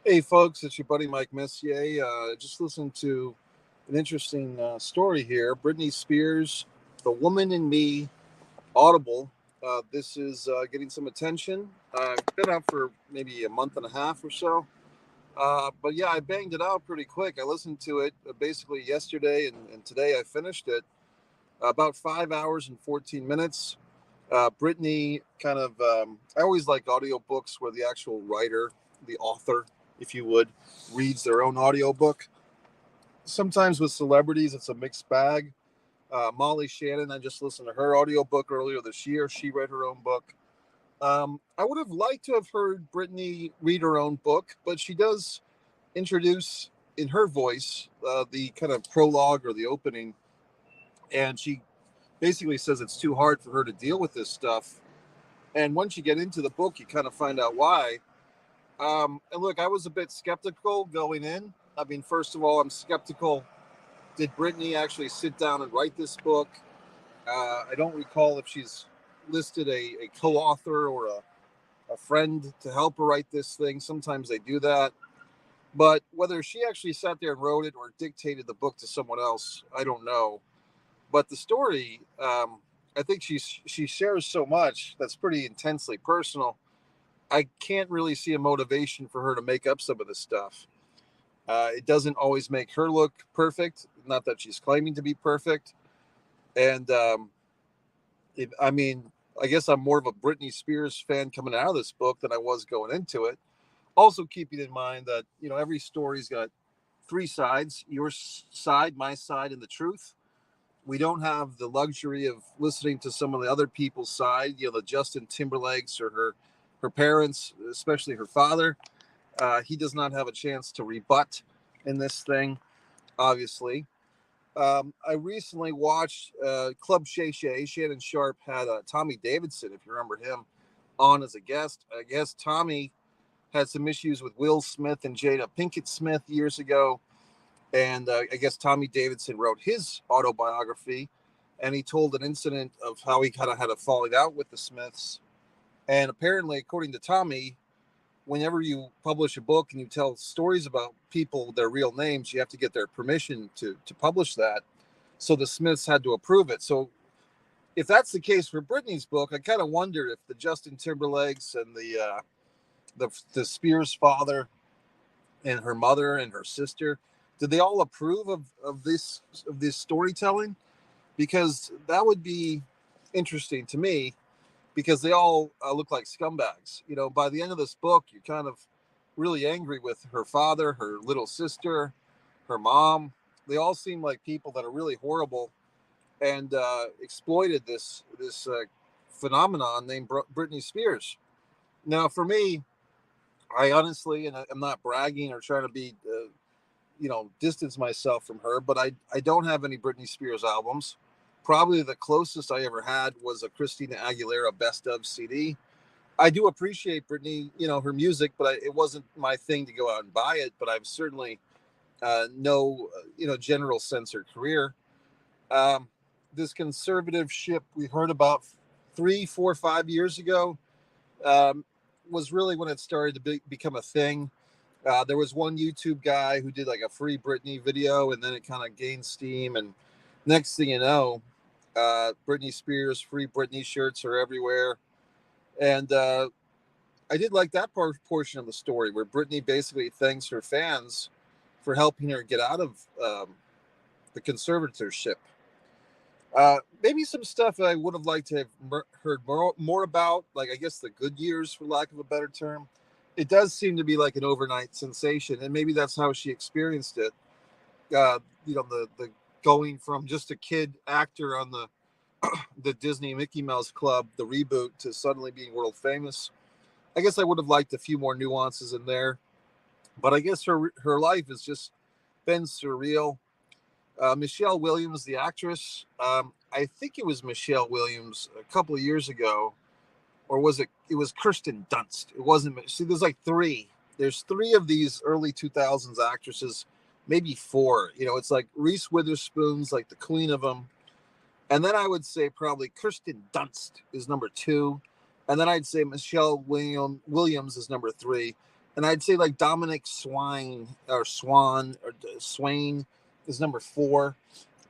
Hey, folks, it's your buddy Mike Messier. Just listened to an interesting story here. Britney Spears, The Woman in Me, Audible. This is getting some attention. Been out for maybe a month and a half or so. But yeah, I banged it out pretty quick. I listened to it basically yesterday, and today I finished it. About 5 hours and 14 minutes. Brittany I always like audiobooks where the actual writer, the author, if you would, reads their own audiobook. Sometimes with celebrities, it's a mixed bag. Molly Shannon, I just listened to her audiobook earlier this year. She read her own book. I would have liked to have heard Brittany read her own book, but she does introduce in her voice the kind of prologue or the opening, and she basically says it's too hard for her to deal with this stuff. And once you get into the book, you kind of find out why. And look, I was a bit skeptical going in. I mean, first of all, I'm skeptical. Did Brittany actually sit down and write this book? I don't recall if she's listed a co-author or a friend to help her write this thing. Sometimes they do that. But whether she actually sat there and wrote it or dictated the book to someone else, I don't know. But the story, I think she shares so much that's pretty intensely personal. I can't really see a motivation for her to make up some of this stuff. It doesn't always make her look perfect. Not that she's claiming to be perfect. And I mean, I guess I'm more of a Britney Spears fan coming out of this book than I was going into it. Also, keeping in mind that every story's got three sides: your side, my side, and the truth. We don't have the luxury of listening to some of the other people's side. The Justin Timberlake's or her parents, especially her father. He does not have a chance to rebut in this thing, obviously. I recently watched Club Shay Shay. Shannon Sharp had Tommy Davidson, if you remember him, on as a guest. I guess Tommy had some issues with Will Smith and Jada Pinkett Smith years ago. And I guess Tommy Davidson wrote his autobiography. And he told an incident of how he kind of had a falling out with the Smiths. And apparently, according to Tommy, whenever you publish a book and you tell stories about people, their real names, you have to get their permission to publish that. So the Smiths had to approve it. So if that's the case for Britney's book, I kind of wonder if the Justin Timberlakes and the Spears father and her mother and her sister, did they all approve of this storytelling? Because that would be interesting to me because they all look like scumbags. By the end of this book, you're kind of really angry with her father, her little sister, her mom. They all seem like people that are really horrible and exploited this phenomenon named Britney Spears. Now, for me, I honestly, and I'm not bragging or trying to be, distance myself from her, but I don't have any Britney Spears albums. Probably the closest I ever had was a Christina Aguilera Best of CD. I do appreciate Britney, her music, but it wasn't my thing to go out and buy it. But I've certainly no, general sense her career. Um, this conservative ship we heard about 3, 4, 5 years ago um, was really when it started to become a thing. There was one YouTube guy who did like a free Britney video, and then it kind of gained steam. And next thing you know, Britney Spears free Britney shirts are everywhere. And I did like that portion of the story where Britney basically thanks her fans for helping her get out of the conservatorship. Maybe some stuff I would have liked to have heard more about, like I guess the good years, for lack of a better term. It does seem to be like an overnight sensation, and maybe that's how she experienced it. The going from just a kid actor on the Disney Mickey Mouse Club, the reboot, to suddenly being world famous. I guess I would have liked a few more nuances in there, but I guess her life has just been surreal. Michelle Williams, the actress, I think it was Michelle Williams a couple of years ago, or was it? It was Kirsten Dunst. It wasn't. See, there's like three. There's three of these early 2000s actresses, maybe four. It's like Reese Witherspoon's like the queen of them, and then I would say probably Kirsten Dunst is number two, and then I'd say Michelle Williams is number three. And I'd say like Dominic Swan or Swain is number 4.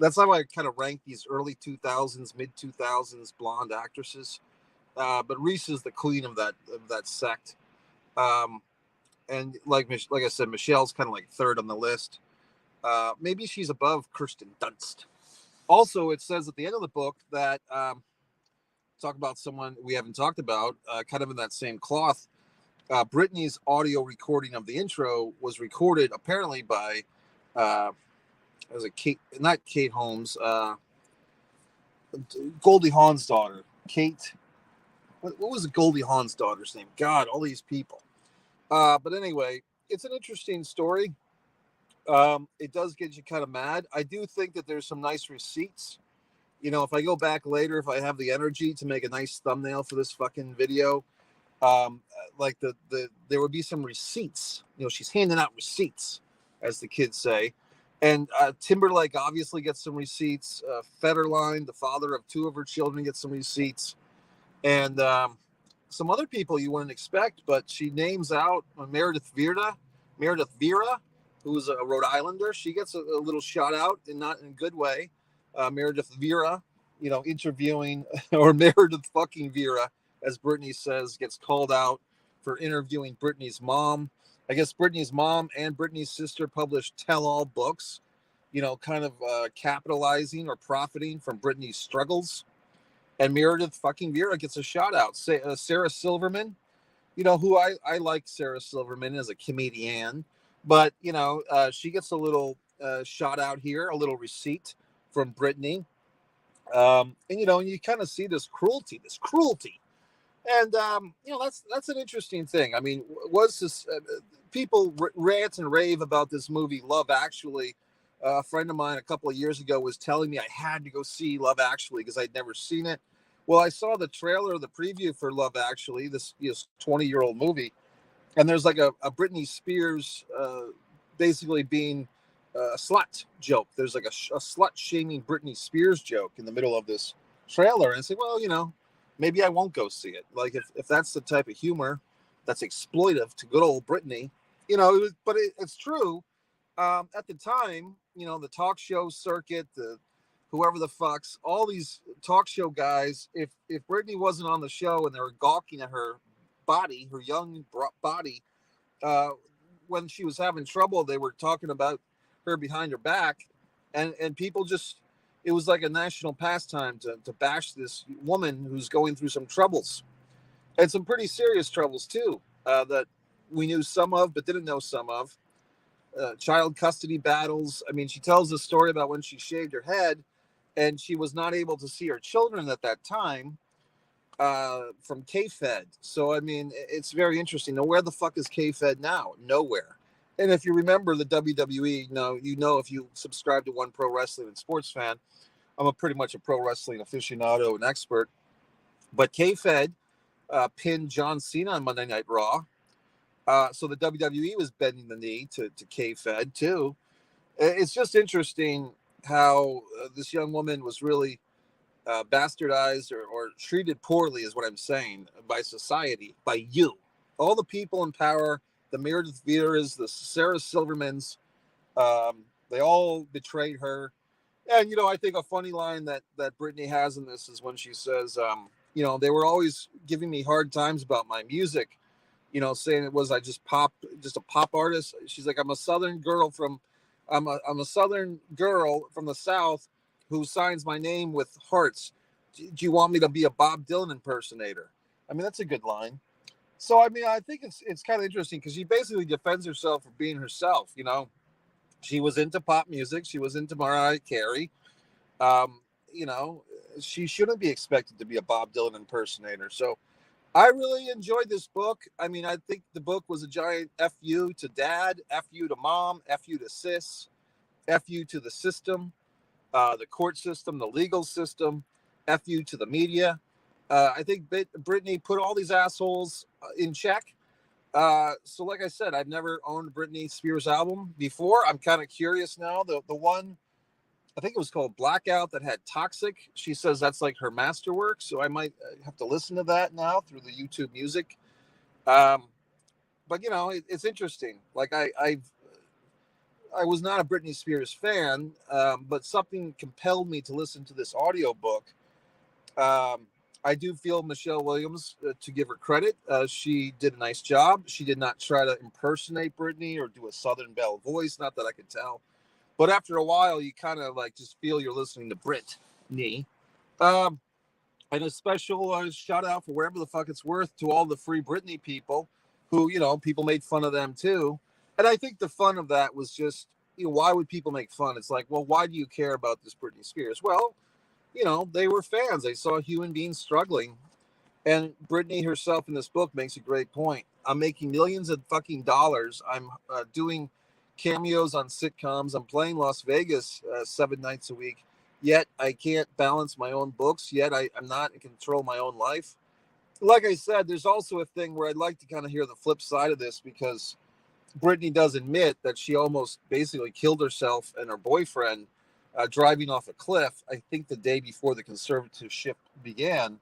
That's how I kind of rank these early 2000s, mid 2000s blonde actresses. But Reese is the queen of that sect. Um, and like I said, Michelle's kind of like third on the list. Maybe she's above Kirsten Dunst. Also, it says at the end of the book that talk about someone we haven't talked about, kind of in that same cloth. Britney's audio recording of the intro was recorded apparently by was it Kate, not Kate Holmes, Goldie Hawn's daughter, Kate. What was Goldie Hawn's daughter's name? God, all these people. But anyway, it's an interesting story. It does get you kind of mad. I do think that there's some nice receipts. You know, if I go back later, if I have the energy to make a nice thumbnail for this fucking video, like there would be some receipts. You know, she's handing out receipts, as the kids say. And Timberlake obviously gets some receipts. Federline, the father of 2 of her children, gets some receipts. And some other people you wouldn't expect, but she names out Meredith Vieira, who's a Rhode Islander. She gets a little shout out, and not in a good way. Meredith Vieira, you know, interviewing, or Meredith fucking Vieira, as Britney says, gets called out for interviewing Britney's mom. I guess Britney's mom and Britney's sister published tell-all books, you know, kind of capitalizing or profiting from Britney's struggles. And Meredith fucking Vieira gets a shout out. Sarah Silverman, you know, who I like Sarah Silverman as a comedian, but, you know, she gets a little shout out here, a little receipt from Britney. And, you know, and you kind of see this cruelty. And, you know, that's an interesting thing. I mean, was this people rant and rave about this movie, Love Actually. A friend of mine a couple of years ago was telling me I had to go see Love Actually because I'd never seen it. Well, I saw the trailer, the preview for Love Actually, this 20-year-old movie, and there's like a Britney Spears basically being a slut joke. There's like a slut shaming Britney Spears joke in the middle of this trailer. And I say, well, you know, maybe I won't go see it. Like if that's the type of humor that's exploitive to good old Britney, you know, but it's true. At the time, you know, the talk show circuit, the whoever the fucks, all these talk show guys, if Britney wasn't on the show and they were gawking at her body, her young body, when she was having trouble, they were talking about her behind her back, and people just, it was like a national pastime to bash this woman who's going through some troubles, and some pretty serious troubles too, that we knew some of but didn't know some of. Child custody battles. I mean, she tells a story about when she shaved her head and she was not able to see her children at that time from K-Fed. So, I mean, it's very interesting. Now, where the fuck is K-Fed now? Nowhere. And if you remember the WWE, you know if you subscribe to One Pro Wrestling and Sports Fan, I'm pretty much a pro wrestling aficionado and expert. But K-Fed pinned John Cena on Monday Night Raw. So the WWE was bending the knee to K-Fed too. It's just interesting how this young woman was really bastardized or treated poorly, is what I'm saying, by society, by you. All the people in power, the Meredith Vieras, the Sarah Silvermans, they all betrayed her. And, you know, I think a funny line that Britney has in this is when she says, you know, they were always giving me hard times about my music, you know, saying it was just a pop artist. She's like, I'm a Southern girl from the South who signs my name with hearts. Do you want me to be a Bob Dylan impersonator? I mean, that's a good line. So, I mean, I think it's kind of interesting because she basically defends herself for being herself. You know, she was into pop music. She was into Mariah Carey. You know, she shouldn't be expected to be a Bob Dylan impersonator. So I really enjoyed this book. I mean, I think the book was a giant FU to dad, FU to mom, FU to sis, FU to the system, the court system, the legal system, FU to the media. I think Britney put all these assholes in check. So like I said, I've never owned a Britney Spears album before. I'm kind of curious now. The one, I think it was called Blackout, that had Toxic. She says that's like her masterwork. So I might have to listen to that now through the YouTube music. But but it's interesting. Like I was not a Britney Spears fan, but something compelled me to listen to this audiobook. Um, I do feel Michelle Williams, to give her credit, she did a nice job. She did not try to impersonate Britney or do a Southern Belle voice, not that I could tell. But after a while, you kind of like just feel you're listening to Britney. Um, and a special shout out for wherever the fuck it's worth to all the free Britney people who, people made fun of them too. And I think the fun of that was just, why would people make fun? It's like, well, why do you care about this Britney Spears? Well, they were fans. They saw human beings struggling. And Britney herself in this book makes a great point. I'm making millions of fucking dollars. I'm doing cameos on sitcoms. I'm playing Las Vegas 7 nights a week. Yet I can't balance my own books. Yet I'm not in control of my own life. Like I said, there's also a thing where I'd like to kind of hear the flip side of this, because Britney does admit that she almost basically killed herself and her boyfriend driving off a cliff, I think the day before the conservatorship began.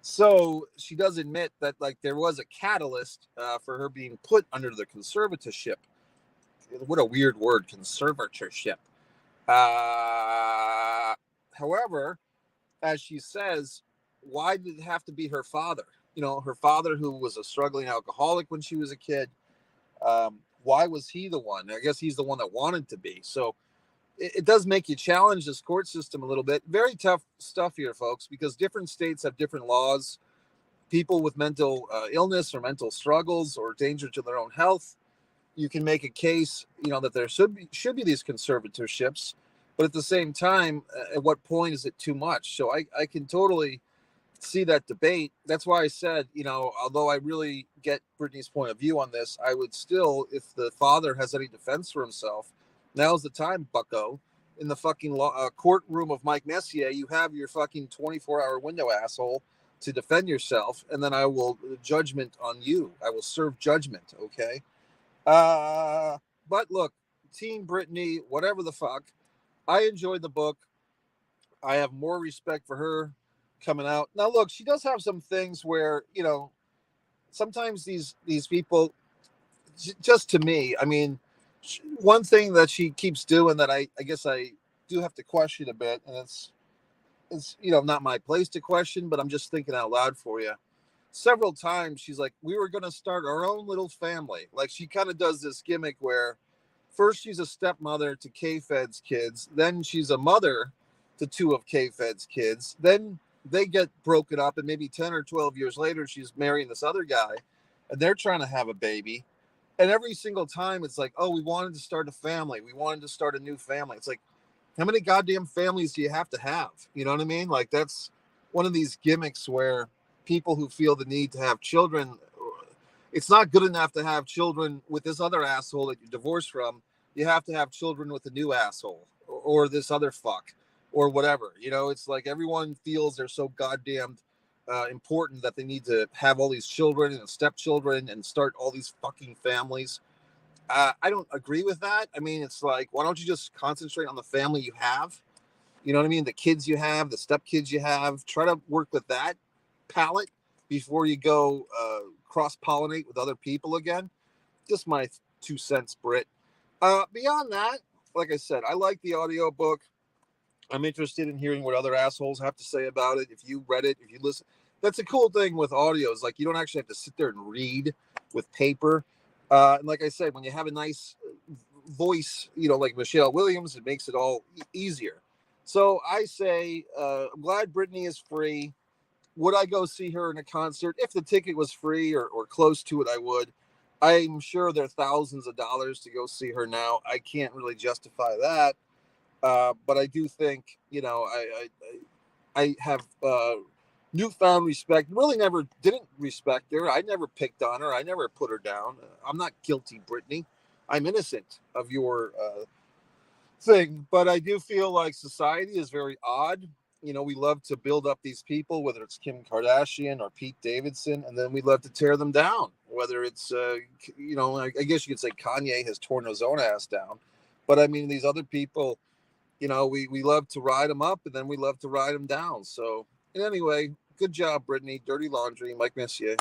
So she does admit that like there was a catalyst for her being put under the conservatorship. What a weird word, conservatorship. However, as she says, why did it have to be her father? Her father, who was a struggling alcoholic when she was a kid. Why was he the one? I guess he's the one that wanted to be. So it does make you challenge this court system a little bit. Very tough stuff here, folks, because different states have different laws. People with mental illness or mental struggles or danger to their own health, you can make a case, that there should be these conservatorships, but at the same time, at what point is it too much? So I can totally see that debate. That's why I said, although I really get Britney's point of view on this, I would still, if the father has any defense for himself, now's the time, bucko. In the fucking courtroom of Mike Messier, you have your fucking 24-hour window, asshole, to defend yourself, and then I will judgment on you. I will serve judgment, okay? But look, Team Britney, whatever the fuck, I enjoyed the book. I have more respect for her coming out. Now, look, she does have some things where, sometimes these people, just to me, I mean, one thing that she keeps doing that I guess I do have to question a bit, and it's not my place to question, but I'm just thinking out loud for you. Several times she's like, we were going to start our own little family. Like, she kind of does this gimmick where first she's a stepmother to K-Fed's kids, then she's a mother to two of K-Fed's kids, then they get broken up, and maybe 10 or 12 years later she's marrying this other guy and they're trying to have a baby. And every single time it's like, oh, we wanted to start a family, we wanted to start a new family. It's like, how many goddamn families do you have to have? You know what I mean? Like, that's one of these gimmicks where people who feel the need to have children, it's not good enough to have children with this other asshole that you're divorced from. You have to have children with a new asshole or this other fuck or whatever. It's like everyone feels they're so goddamn important that they need to have all these children and stepchildren and start all these fucking families. I don't agree with that. I mean, it's like, why don't you just concentrate on the family you have? You know what I mean? The kids you have, the stepkids you have, try to work with that palette before you go cross-pollinate with other people again. Just my 2 cents, Brit. Beyond that, like I said, I like the audiobook. I'm interested in hearing what other assholes have to say about it. If you read it, if you listen, that's a cool thing with audio, is like you don't actually have to sit there and read with paper. And like I said, when you have a nice voice, like Michelle Williams, it makes it all easier. So I say, I'm glad Britney is free. Would I go see her in a concert? If the ticket was free or close to it, I would. I'm sure there are thousands of dollars to go see her now. I can't really justify that. But I do think, I have newfound respect. Really never didn't respect her. I never picked on her. I never put her down. I'm not guilty, Britney. I'm innocent of your thing. But I do feel like society is very odd. We love to build up these people, whether it's Kim Kardashian or Pete Davidson, and then we love to tear them down. Whether it's, I guess you could say Kanye has torn his own ass down. But I mean, these other people, we love to ride them up, and then we love to ride them down. So anyway, good job, Brittany. Dirty Laundry, Mike Messier.